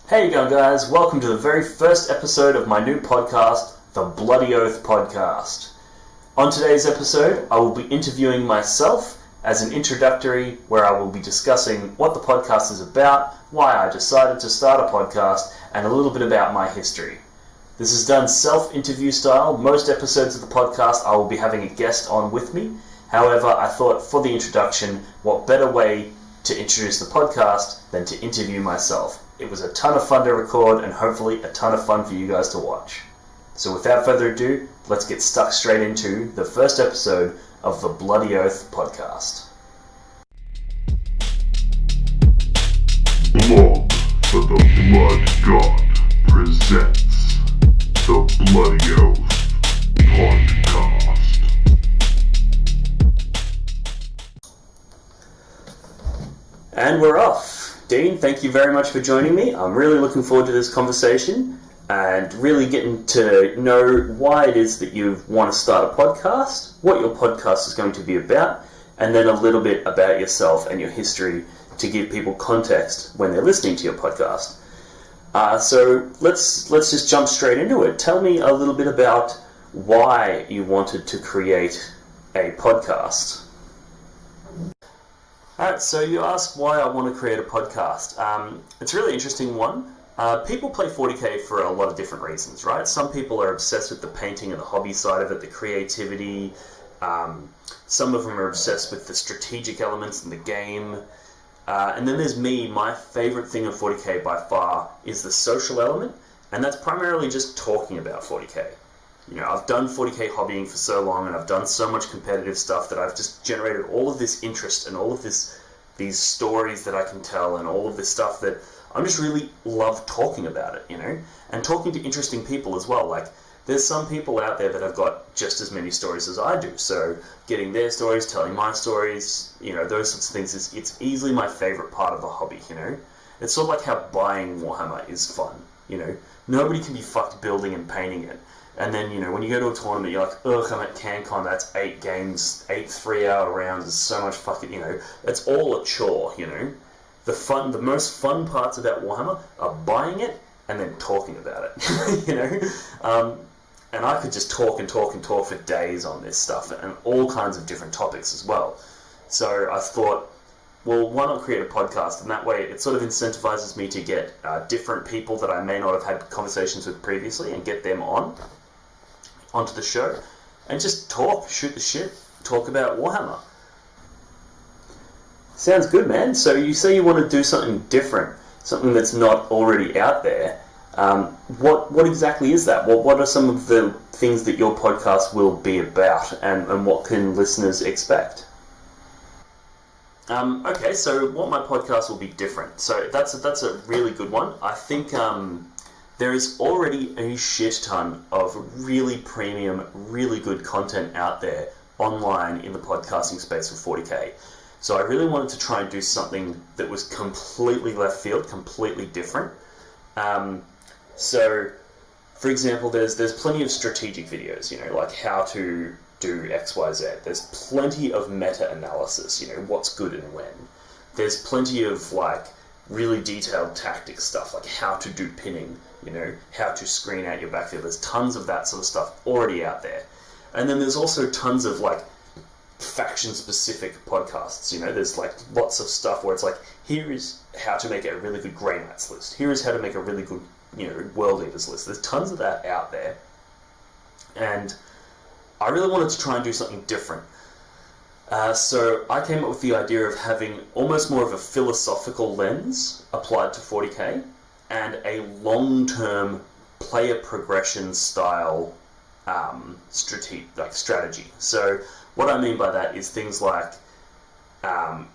Hey, you go guys, welcome to the very first episode of my new podcast, the BloodyOath Podcast. On today's episode, I will be interviewing myself as an introductory where I will be discussing what the podcast is about, why I decided to start a podcast, and a little bit about my history. This is done self-interview style. Most episodes of the podcast I will be having a guest on with me. However, I thought for the introduction, what better way to introduce the podcast than to interview myself. It was a ton of fun to record and hopefully a ton of fun for you guys to watch. So without further ado, let's get stuck straight into the first episode of the BloodyOath Podcast. Blood for the Blood God presents the BloodyOath Podcast. And we're off. Dean, thank you very much for joining me. I'm really looking forward to this conversation and really getting to know why it is that you want to start a podcast, what your podcast is going to be about, and then a little bit about yourself and your history to give people context when they're listening to your podcast. So let's just jump straight into it. Tell me a little bit about why you wanted to create a podcast. Alright, so you ask why I want to create a podcast. It's a really interesting one. People play 40k for a lot of different reasons, right? Some people are obsessed with the painting and the hobby side of it, the creativity. Some of them are obsessed with the strategic elements in the game. And then there's me. My favorite thing of 40k by far is the social element, and that's primarily just talking about 40k. You know, I've done 40k hobbying for so long, and I've done so much competitive stuff that I've just generated all of this interest and all of these stories that I can tell, and all of this stuff that I just really love talking about it, you know, and talking to interesting people as well. Like, there's some people out there that have got just as many stories as I do, so getting their stories, telling my stories, you know, those sorts of things, it's easily my favorite part of the hobby, you know. It's sort of like how buying Warhammer is fun, you know. Nobody can be fucked building and painting it. And then, you know, when you go to a tournament, you're like, ugh, I'm at CanCon, that's 8 games, 8 3-hour rounds, there's so much fucking, you know, it's all a chore, you know. The most fun parts about Warhammer are buying it and then talking about it, you know. And I could just talk for days on this stuff and all kinds of different topics as well. So I thought, well, why not create a podcast? And that way it sort of incentivizes me to get different people that I may not have had conversations with previously and get them onto the show and just talk, shoot the shit, talk about Warhammer. Sounds good, man. So you say you want to do something different, something that's not already out there. What exactly is that? What are some of the things that your podcast will be about, and what can listeners expect? Okay, so what my podcast will be different. So that's a really good one. I think there is already a shit ton of really premium, really good content out there online in the podcasting space for 40k. So I really wanted to try and do something that was completely left field, completely different. So, for example, there's plenty of strategic videos, you know, like how to do X, Y, Z. There's plenty of meta-analysis, you know, what's good and when. There's plenty of, like, really detailed tactics stuff, like how to do pinning, you know, how to screen out your backfield. There's tons of that sort of stuff already out there. And then there's also tons of, like, faction-specific podcasts, you know. There's, like, lots of stuff where it's like, here is how to make a really good Grey Knights list. Here is how to make a really good, you know, World Eaters list. There's tons of that out there. And I really wanted to try and do something different. So I came up with the idea of having almost more of a philosophical lens applied to 40k and a long-term player progression style strategy. So what I mean by that is things like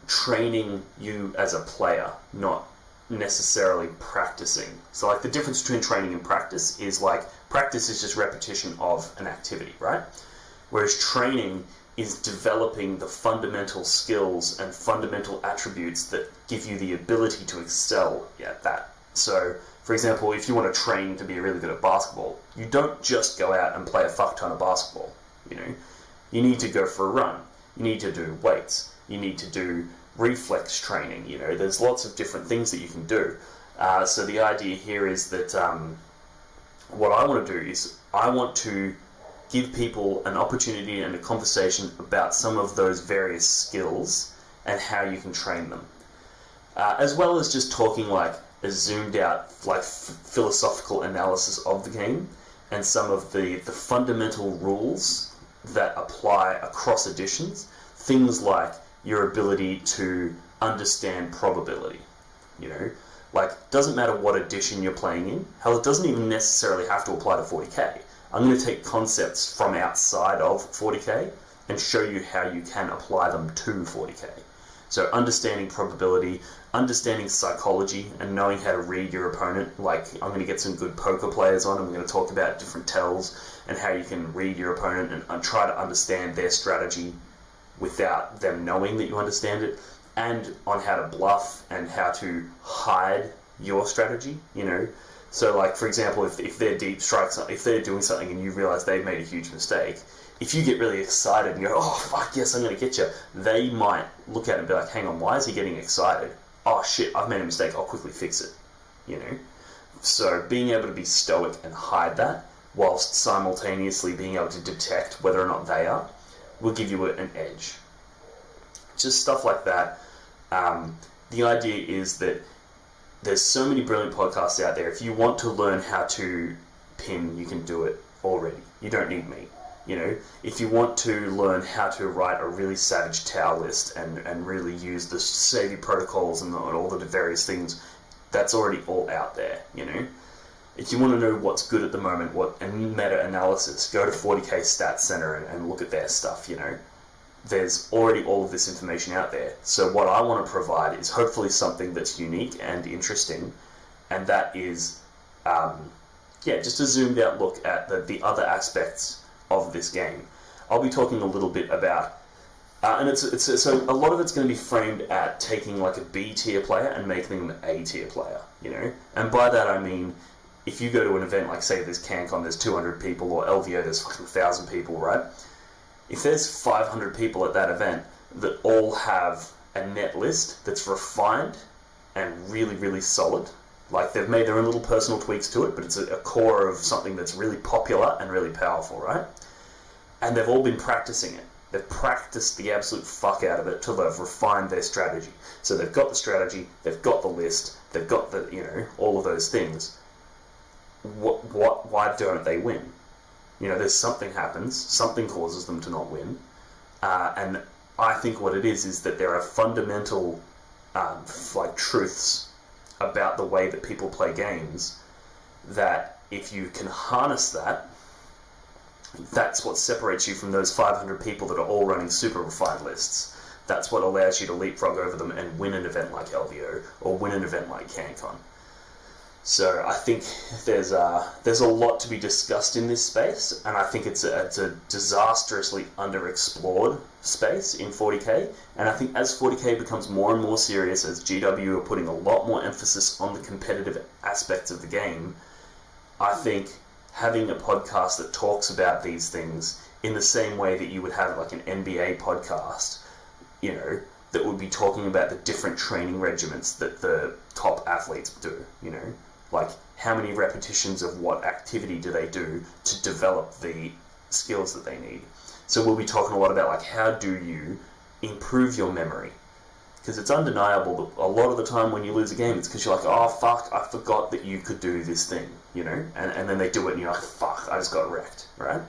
training you as a player, not necessarily practicing. So like the difference between training and practice is like practice is just repetition of an activity, right? Whereas training is developing the fundamental skills and fundamental attributes that give you the ability to excel at that. So, for example, if you want to train to be really good at basketball, you don't just go out and play a fuck ton of basketball, you know. You need to go for a run. You need to do weights. You need to do reflex training, you know. There's lots of different things that you can do. So the idea here is that what I want to do is I want to give people an opportunity and a conversation about some of those various skills and how you can train them. As well as just talking like a zoomed out like philosophical analysis of the game and some of the fundamental rules that apply across editions. Things like your ability to understand probability, like doesn't matter what edition you're playing in. Hell, it doesn't even necessarily have to apply to 40k. I'm going to take concepts from outside of 40k and show you how you can apply them to 40k. So understanding probability, understanding psychology, and knowing how to read your opponent. Like, I'm going to get some good poker players on, and we're going to talk about different tells and how you can read your opponent and try to understand their strategy without them knowing that you understand it, and on how to bluff and how to hide your strategy, So, like, for example, if they're deep strikes, if they're doing something and you realize they've made a huge mistake, if you get really excited and you go, oh, fuck, yes, I'm going to get you, they might look at it and be like, hang on, why is he getting excited? Oh, shit, I've made a mistake, I'll quickly fix it, So being able to be stoic and hide that, whilst simultaneously being able to detect whether or not they are, will give you an edge. Just stuff like that. The idea is that there's so many brilliant podcasts out there. If you want to learn how to pin, you can do it already. You don't need me. If you want to learn how to write a really savage tower list and really use the savvy protocols and all the various things, that's already all out there, If you want to know what's good at the moment, and meta-analysis, go to 40k Stats Center and look at their stuff, There's already all of this information out there. So what I want to provide is hopefully something that's unique and interesting, and that is, just a zoomed out look at the other aspects of this game. I'll be talking a little bit about, and so a lot of it's going to be framed at taking like a B tier player and making them an A tier player, And by that I mean, if you go to an event like, say, there's CanCon, there's 200 people, or LVO, there's fucking 1,000 people, right? If there's 500 people at that event that all have a net list that's refined and really, really solid, like they've made their own little personal tweaks to it, but it's a core of something that's really popular and really powerful, right? And they've all been practicing it. They've practiced the absolute fuck out of it till they've refined their strategy. So they've got the strategy, they've got the list, they've got the, all of those things. Why don't they win? There's something happens, something causes them to not win. And I think what it is that there are fundamental, truths about the way that people play games, that if you can harness that, that's what separates you from those 500 people that are all running super refined lists. That's what allows you to leapfrog over them and win an event like LVO or win an event like CanCon. So I think there's a lot to be discussed in this space, and I think it's a disastrously underexplored space in 40k. And I think as 40k becomes more and more serious, as GW are putting a lot more emphasis on the competitive aspects of the game, I think having a podcast that talks about these things in the same way that you would have like an NBA podcast, that would be talking about the different training regimens that the top athletes do, like how many repetitions of what activity do they do to develop the skills that they need. So we'll be talking a lot about like how do you improve your memory, because it's undeniable that a lot of the time when you lose a game, it's because you're like, oh fuck, I forgot that you could do this thing, and then they do it and you're like, fuck, I just got wrecked, right?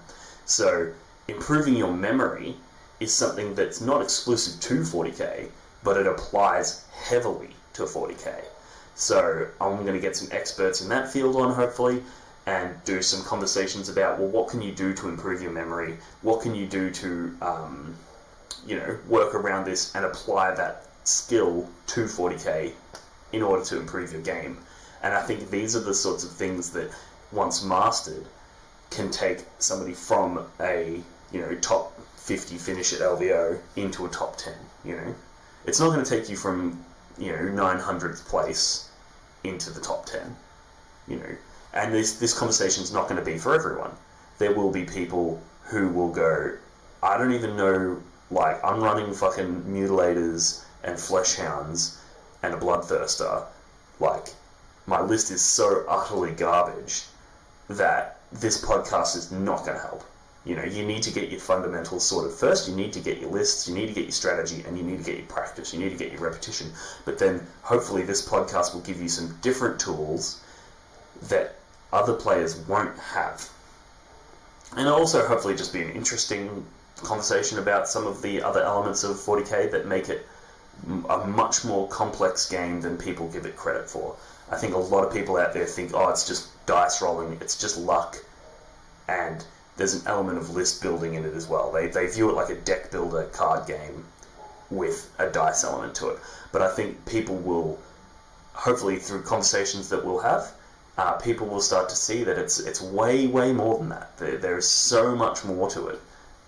So improving your memory is something that's not exclusive to 40k, but it applies heavily to 40k. So I'm going to get some experts in that field on, hopefully, and do some conversations about, well, what can you do to improve your memory? What can you do to, work around this and apply that skill to 40k in order to improve your game? And I think these are the sorts of things that, once mastered, can take somebody from a, top 50 finish at LVO into a top 10, It's not going to take you from, 900th place into the top 10, and this conversation is not going to be for everyone. There will be people who will go, I don't even know, like, I'm running fucking mutilators and flesh hounds and a bloodthirster, like, my list is so utterly garbage that this podcast is not going to help. You know, you need to get your fundamentals sorted first, you need to get your lists, you need to get your strategy, and you need to get your practice, you need to get your repetition. But then, hopefully, this podcast will give you some different tools that other players won't have. And it'll also hopefully just be an interesting conversation about some of the other elements of 40k that make it a much more complex game than people give it credit for. I think a lot of people out there think, oh, it's just dice rolling, it's just luck, and there's an element of list building in it as well. They view it like a deck builder card game with a dice element to it. But I think people will, hopefully through conversations that we'll have, people will start to see that it's way, way more than that. There is so much more to it.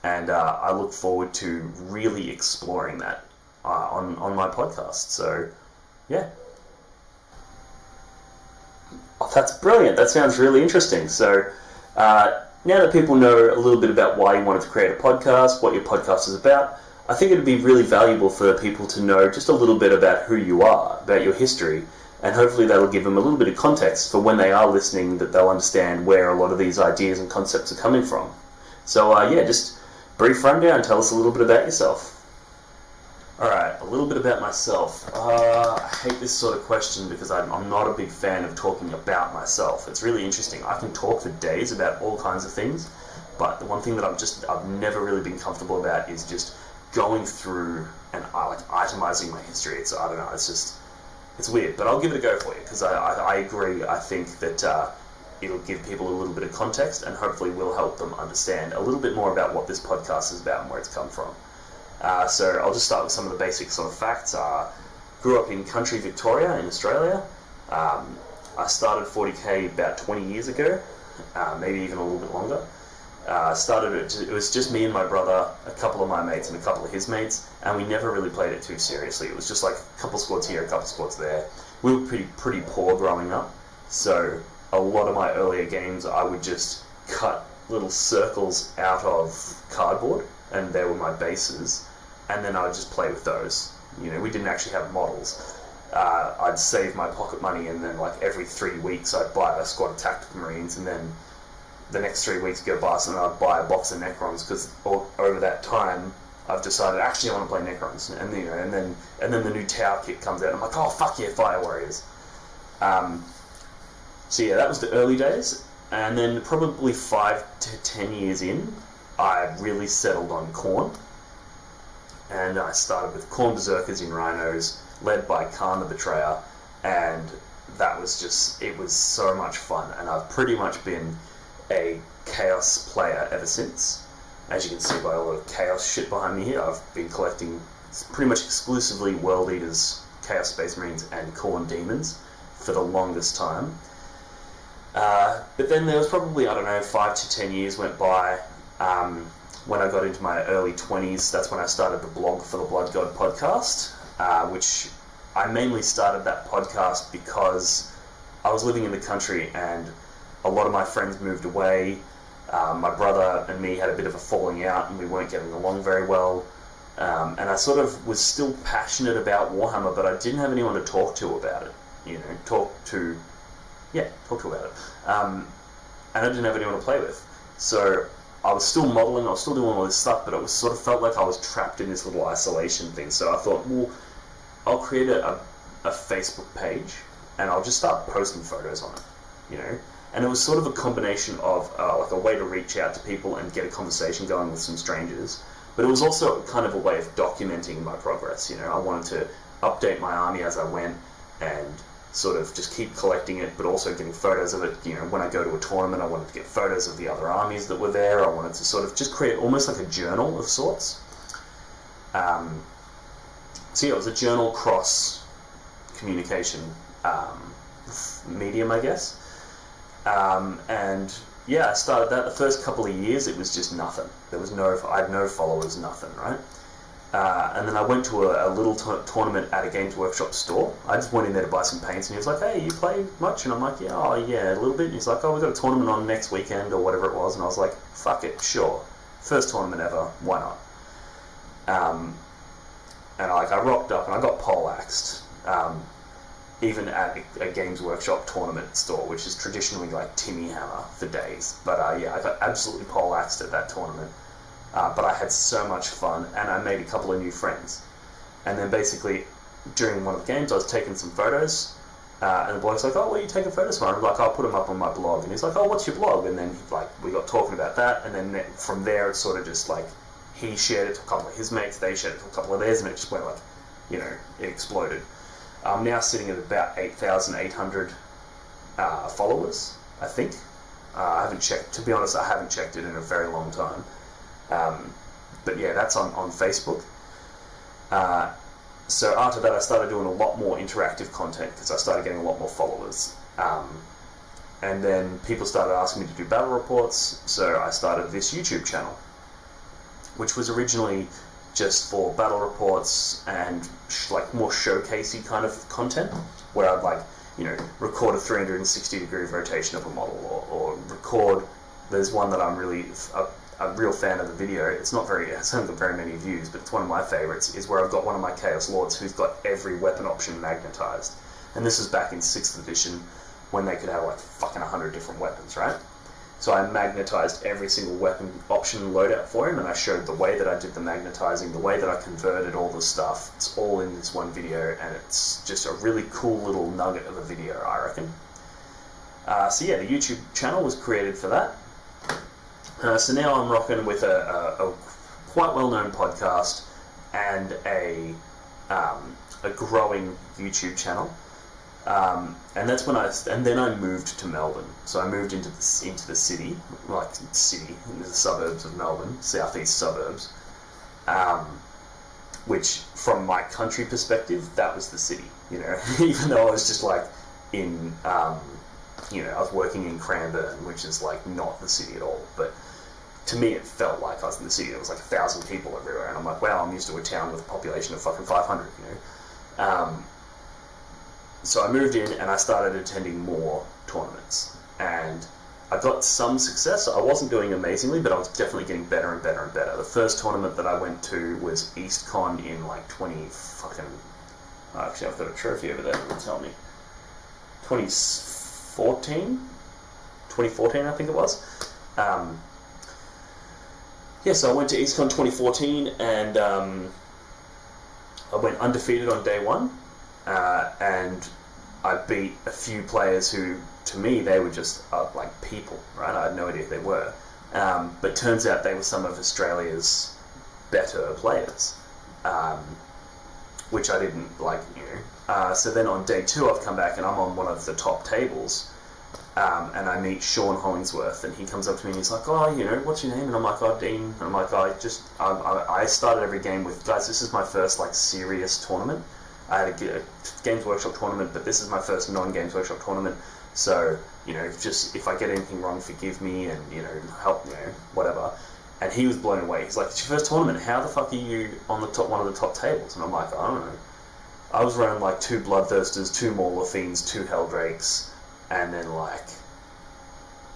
And I look forward to really exploring that on my podcast. So, yeah. Oh, that's brilliant. That sounds really interesting. So, now that people know a little bit about why you wanted to create a podcast, what your podcast is about, I think it would be really valuable for people to know just a little bit about who you are, about your history, and hopefully that'll give them a little bit of context for when they are listening, that they'll understand where a lot of these ideas and concepts are coming from. So, yeah, just brief rundown, tell us a little bit about yourself. Alright, a little bit about myself. I hate this sort of question because I'm not a big fan of talking about myself. It's really interesting. I can talk for days about all kinds of things, but the one thing that I've never really been comfortable about is just going through and itemizing my history. I don't know, it's weird, but I'll give it a go for you because I agree. I think that it'll give people a little bit of context and hopefully will help them understand a little bit more about what this podcast is about and where it's come from. So I'll just start with some of the basic sort of facts. Grew up in country Victoria in Australia. I started 40k about 20 years ago, maybe even a little bit longer. It was just me and my brother, a couple of my mates and a couple of his mates, and we never really played it too seriously. It was just like a couple squads here, a couple squads there. We were pretty poor growing up, so a lot of my earlier games I would just cut little circles out of cardboard, and they were my bases, and then I would just play with those. You know, we didn't actually have models. I'd save my pocket money, and then like every 3 weeks I'd buy a squad of tactical marines, and then the next 3 weeks go past and I'd buy a box of Necrons, because over that time I've decided actually I want to play Necrons, and you know, and then the new Tau kit comes out and I'm like, oh fuck yeah, Fire Warriors. So yeah, that was the early days, and then probably 5 to 10 years in, I really settled on Khorne, and I started with Khorne Berserkers in Rhinos, led by Khan the Betrayer, and that was it was so much fun, and I've pretty much been a Chaos player ever since. As you can see by all the Chaos shit behind me here, I've been collecting pretty much exclusively World Eaters, Chaos Space Marines, and Khorne Demons for the longest time. But then there was probably, 5 to 10 years went by. When I got into my early 20s, that's when I started the blog for the Blood God Podcast, which I mainly started that podcast because I was living in the country and a lot of my friends moved away. My brother and me had a bit of a falling out and we weren't getting along very well. And I sort of was still passionate about Warhammer, but I didn't have anyone to talk to about it. You know, talk to about it. And I didn't have anyone to play with. So I was still modelling, I was still doing all this stuff, but it was sort of felt like I was trapped in this little isolation thing. So I thought, well, I'll create a Facebook page and I'll just start posting photos on it, you know. And it was sort of a combination of like a way to reach out to people and get a conversation going with some strangers, but it was also kind of a way of documenting my progress. You know, I wanted to update my army as I went and sort of just keep collecting it, but also getting photos of it. You know, when I go to a tournament, I wanted to get photos of the other armies that were there. I wanted to sort of just create almost like a journal of sorts. So yeah, it was a journal cross communication medium, I guess. And yeah, I started that. The first couple of years, it was just nothing. I had no followers, nothing, right? And then I went to a little tournament at a Games Workshop store. I just went in there to buy some paints, and he was like, hey, you play much? And I'm like, yeah, a little bit. And he's like, oh, we've got a tournament on next weekend, or whatever it was. And I was like, fuck it, sure. First tournament ever, why not? And I rocked up, and I got poleaxed. even at a Games Workshop tournament store, which is traditionally like Timmy Hammer for days. But yeah, I got absolutely poleaxed at that tournament. But I had so much fun, and I made a couple of new friends. And then basically, during one of the games, I was taking some photos, and the bloke's like, "Oh, what are you taking photos for?" And I'm like, "I'll put them up on my blog." And he's like, "Oh, what's your blog?" And then we got talking about that, and then from there, it's sort of just like, he shared it to a couple of his mates, they shared it to a couple of theirs, and it just went like, it exploded. I'm now sitting at about 8,800 followers, I think. I haven't checked, to be honest, I haven't checked it in a very long time. But yeah, that's on Facebook. So after that, I started doing a lot more interactive content because I started getting a lot more followers. And then people started asking me to do battle reports, so I started this YouTube channel, which was originally just for battle reports and like more showcasey kind of content, where I'd record a 360-degree rotation of a model, or record. There's one that I'm really a real fan of the video. It hasn't got very many views, but it's one of my favorites. Is where I've got one of my Chaos Lords who's got every weapon option magnetized, and this is back in 6th edition when they could have like fucking 100 different weapons, right? So I magnetized every single weapon option loadout for him, and I showed the way that I did the magnetizing, the way that I converted all the stuff. It's all in this one video, and it's just a really cool little nugget of a video, I reckon. So yeah, the YouTube channel was created for that. So now I'm rocking with a quite well-known podcast and a growing YouTube channel. And that's when then I moved to Melbourne. So I moved into the city, in the suburbs of Melbourne, southeast suburbs, which from my country perspective, that was the city, even though I was just like in, I was working in Cranbourne, which is like not the city at all, but to me it felt like I was in the city. There was like 1,000 people everywhere, and I'm like, wow, I'm used to a town with a population of fucking 500, So I moved in and I started attending more tournaments, and I got some success. I wasn't doing amazingly, but I was definitely getting better and better and better. The first tournament that I went to was EastCon in like 20 fucking... Actually, I've got a trophy over there that will tell me. 2014, I think it was. So I went to EastCon 2014, and I went undefeated on day one. And I beat a few players who, to me, they were just like people, right? I had no idea who they were. But turns out they were some of Australia's better players, which I didn't like, So then on day two, I've come back and I'm on one of the top tables, and I meet Sean Hollingsworth, and he comes up to me and he's like, "Oh, what's your name?" And I'm like, "Oh, Dean." And I'm like, I started every game with, "Guys, this is my first like serious tournament. I had a Games Workshop tournament, but this is my first non-Games Workshop tournament. So, just if I get anything wrong, forgive me, and, help, whatever." And he was blown away. He's like, "It's your first tournament. How the fuck are you on one of the top tables?" And I'm like, "I don't know. I was running like 2 Bloodthirsters, 2 Mauler Fiends, 2 Helldrakes, and then like,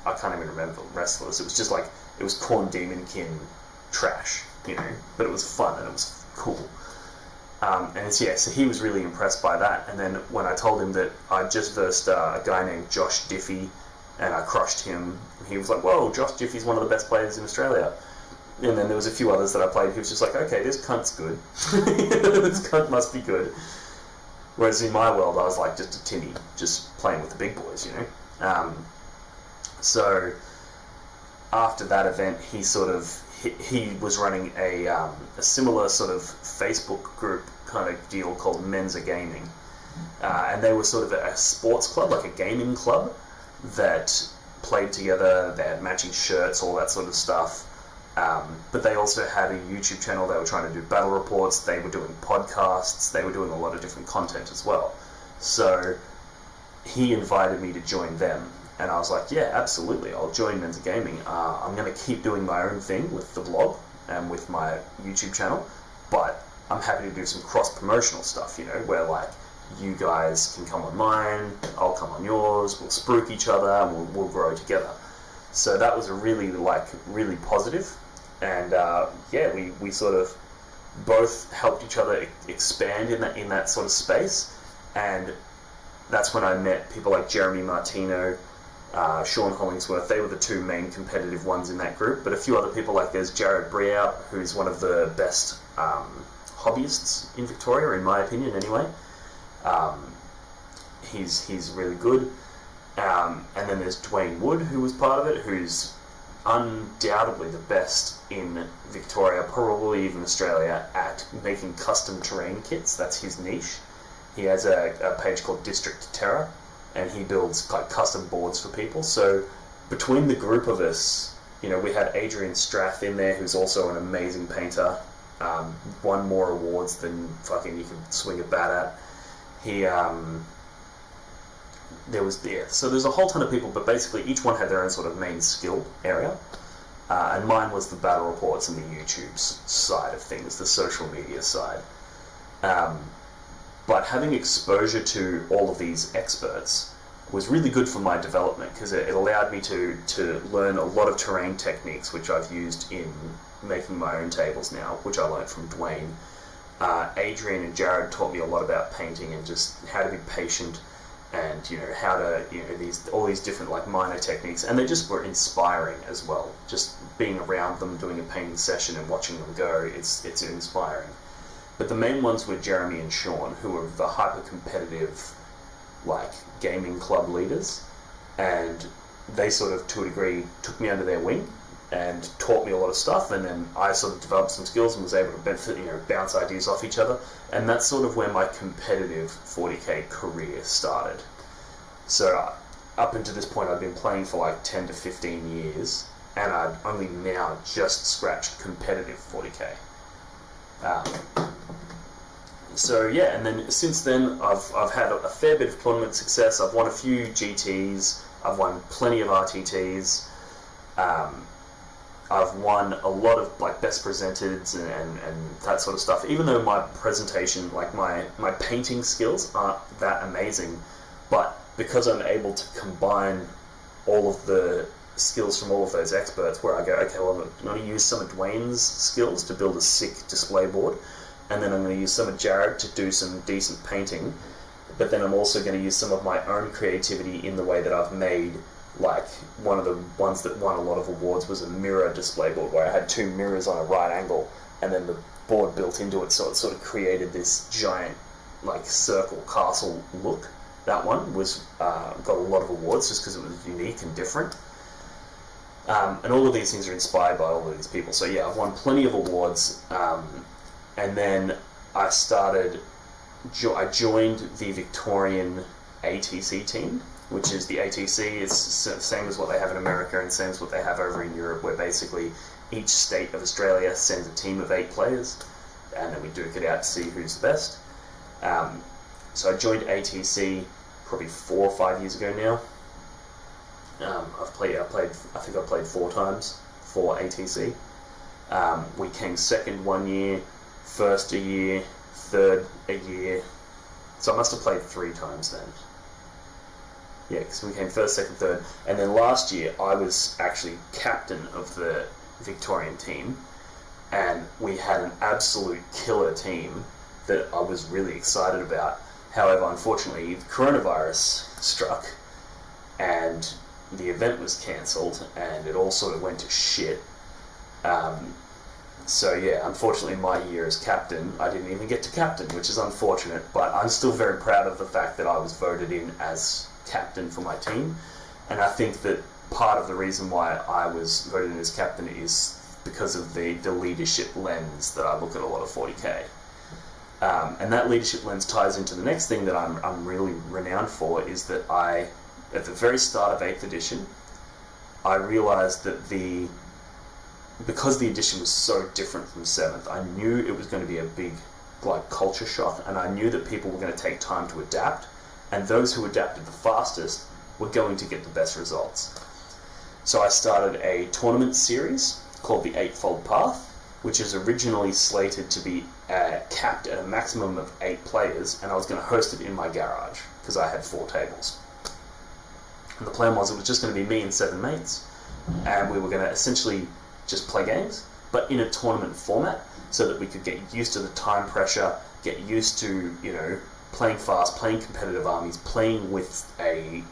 I can't even remember the rest of this. It was just like, it was Khorne Demonkin trash, but it was fun and it was cool." So he was really impressed by that. And then when I told him that I just versed a guy named Josh Diffie, and I crushed him, he was like, "Whoa, Josh Diffie's one of the best players in Australia." And then there was a few others that I played. He was just like, "Okay, this cunt's good. This cunt must be good." Whereas in my world, I was like just a tinny, just playing with the big boys, So after that event, he was running a similar sort of Facebook group kind of deal called Menza Gaming, and they were sort of a sports club, like a gaming club that played together. They had matching shirts, all that sort of stuff, but they also had a YouTube channel. They were trying to do battle reports, they were doing podcasts, they were doing a lot of different content as well. So he invited me to join them. And I was like, "Yeah, absolutely, I'll join Menza Gaming. I'm going to keep doing my own thing with the blog and with my YouTube channel, but I'm happy to do some cross-promotional stuff, where like you guys can come on mine, I'll come on yours, we'll spruik each other, and we'll grow together." So that was a really positive, and we sort of both helped each other expand in that sort of space. And that's when I met people like Jeremy Martino, Sean Hollingsworth. They were the two main competitive ones in that group, but a few other people, like there's Jared Breout, who's one of the best hobbyists in Victoria, in my opinion anyway. He's really good. And then there's Dwayne Wood, who was part of it, who's undoubtedly the best in Victoria, probably even Australia, at making custom terrain kits. That's his niche. He has a page called District Terror, and he builds like custom boards for people. So between the group of us, you know, we had Adrian Strath in there, who's also an amazing painter, won more awards than fucking you can swing a bat at. He so there's a whole ton of people, but basically each one had their own sort of main skill area, and mine was the battle reports and the YouTube side of things, the social media side. But having exposure to all of these experts was really good for my development, because it allowed me to learn a lot of terrain techniques, which I've used in making my own tables now, which I learned from Dwayne. Adrian and Jared taught me a lot about painting and just how to be patient, and you know how to, you know, all these different like minor techniques, and they just were inspiring as well. Just being around them, doing a painting session and watching them go, it's inspiring. But the main ones were Jeremy and Sean, who were the hyper competitive like gaming club leaders, and they sort of to a degree took me under their wing and taught me a lot of stuff, and then I sort of developed some skills and was able to benefit, bounce ideas off each other, and that's sort of where my competitive 40k career started. So up until this point I'd been playing for like 10 to 15 years, and I'd only now just scratched competitive 40k. So yeah, and then since then I've had a fair bit of tournament success. I've won a few GTs, I've won plenty of RTTs, I've won a lot of like best presenteds and that sort of stuff. Even though my presentation, like my painting skills aren't that amazing, but because I'm able to combine all of the skills from all of those experts, where I go, okay, well, I'm going to use some of Dwayne's skills to build a sick display board, and then I'm going to use some of Jared to do some decent painting, but then I'm also going to use some of my own creativity in the way that I've made, like, one of the ones that won a lot of awards was a mirror display board, where I had two mirrors on a right angle, and then the board built into it, so it sort of created this giant, like, circle castle look. That one was got a lot of awards just because it was unique and different. And all of these things are inspired by all of these people. So yeah, I've won plenty of awards, and then I joined the Victorian ATC team, which is the ATC. It's the same as what they have in America and same as what they have over in Europe, where basically each state of Australia sends a team of 8 players, and then we duke it out to see who's the best. So I joined ATC probably 4 or 5 years ago now. I think I played 4 times for ATC. We came second 1 year, first a year, third a year. So I must have played 3 times then. Yeah, because we came first, second, third. And then last year I was actually captain of the Victorian team, and we had an absolute killer team that I was really excited about. However, unfortunately, the coronavirus struck, and the event was cancelled, and it all sort of went to shit. So yeah, unfortunately my year as captain, I didn't even get to captain, which is unfortunate, but I'm still very proud of the fact that I was voted in as captain for my team, and I think that part of the reason why I was voted in as captain is because of the leadership lens that I look at a lot of 40k. And that leadership lens ties into the next thing that I'm really renowned for, is that at the very start of 8th edition, I realised that because the edition was so different from 7th, I knew it was going to be a big culture shock, and I knew that people were going to take time to adapt, and those who adapted the fastest were going to get the best results. So I started a tournament series called the Eightfold Path, which is originally slated to be capped at a maximum of 8 players, and I was going to host it in my garage because I had 4 tables. And the plan was it was just going to be me and 7 mates, and we were going to essentially just play games, but in a tournament format, so that we could get used to the time pressure, get used to, playing fast, playing competitive armies, playing with a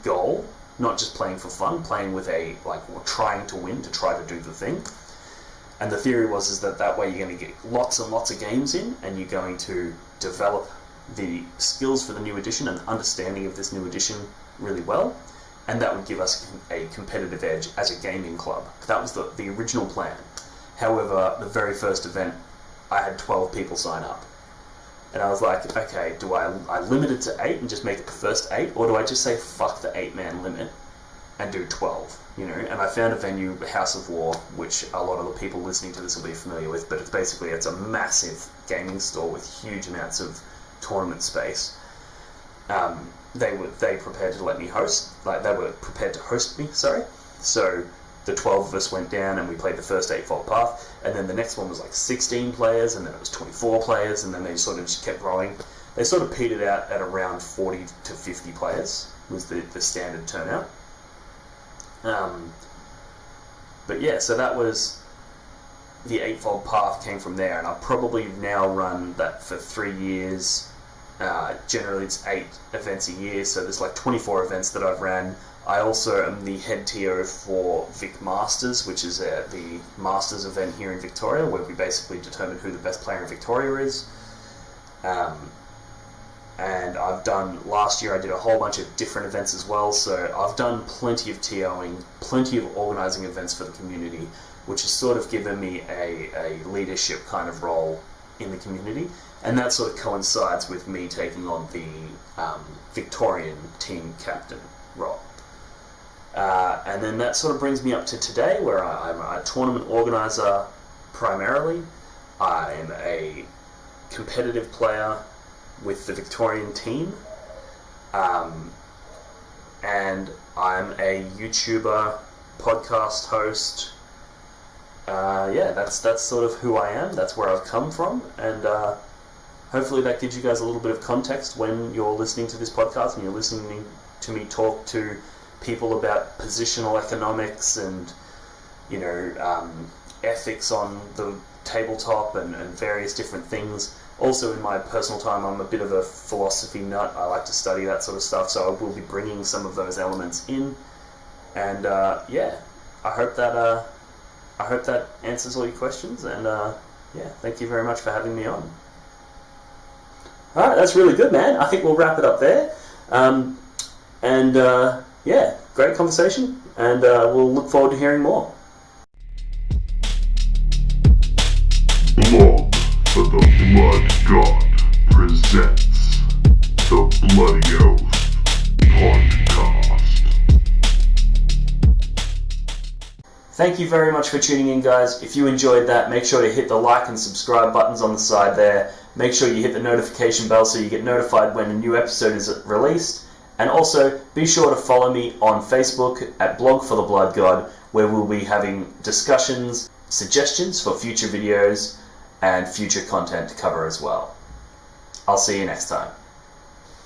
goal, not just playing for fun, playing with a, like, trying to win, to try to do the thing. And the theory was that way you're going to get lots and lots of games in, and you're going to develop the skills for the new edition and understanding of this new edition really well, and that would give us a competitive edge as a gaming club. That was the original plan. However, the very first event, I had 12 people sign up. And I was like, okay, do I limit it to 8 and just make it the first 8, or do I just say fuck the 8-man limit and do 12? You know, and I found a venue, House of War, which a lot of the people listening to this will be familiar with, but it's a massive gaming store with huge amounts of tournament space. They prepared to let me host, like they were prepared to host me, sorry. So the 12 of us went down and we played the first Eightfold Path, and then the next one was like 16 players, and then it was 24 players, and then they sort of just kept growing. They sort of petered out at around 40 to 50 players was the standard turnout. But yeah, so that was the Eightfold Path came from there, and I've probably now run that for 3 years. Generally it's 8 events a year, so there's like 24 events that I've ran. I also am the head TO for Vic Masters, which is the Masters event here in Victoria, where we basically determine who the best player in Victoria is. And last year I did a whole bunch of different events as well, so I've done plenty of TOing, plenty of organising events for the community, which has sort of given me a leadership kind of role in the community, and that sort of coincides with me taking on the Victorian team captain role. And then that sort of brings me up to today, where I'm a tournament organiser primarily. I'm a competitive player with the Victorian team, and I'm a YouTuber, podcast host. That's sort of who I am. That's where I've come from, and hopefully that gives you guys a little bit of context when you're listening to this podcast and you're listening to me talk to people about positional economics and, you know, ethics on the tabletop and various different things. Also, in my personal time, I'm a bit of a philosophy nut. I like to study that sort of stuff, so I will be bringing some of those elements in. And I hope that answers all your questions. And thank you very much for having me on. All right, that's really good, man. I think we'll wrap it up there. Great conversation, and we'll look forward to hearing more. Blog for the Blood God presents the BloodyOath Podcast. Thank you very much for tuning in, guys. If you enjoyed that, make sure to hit the like and subscribe buttons on the side there. Make sure you hit the notification bell so you get notified when a new episode is released. And also, be sure to follow me on Facebook at Blog for the Blood God, where we'll be having discussions, suggestions for future videos, and future content to cover as well. I'll see you next time.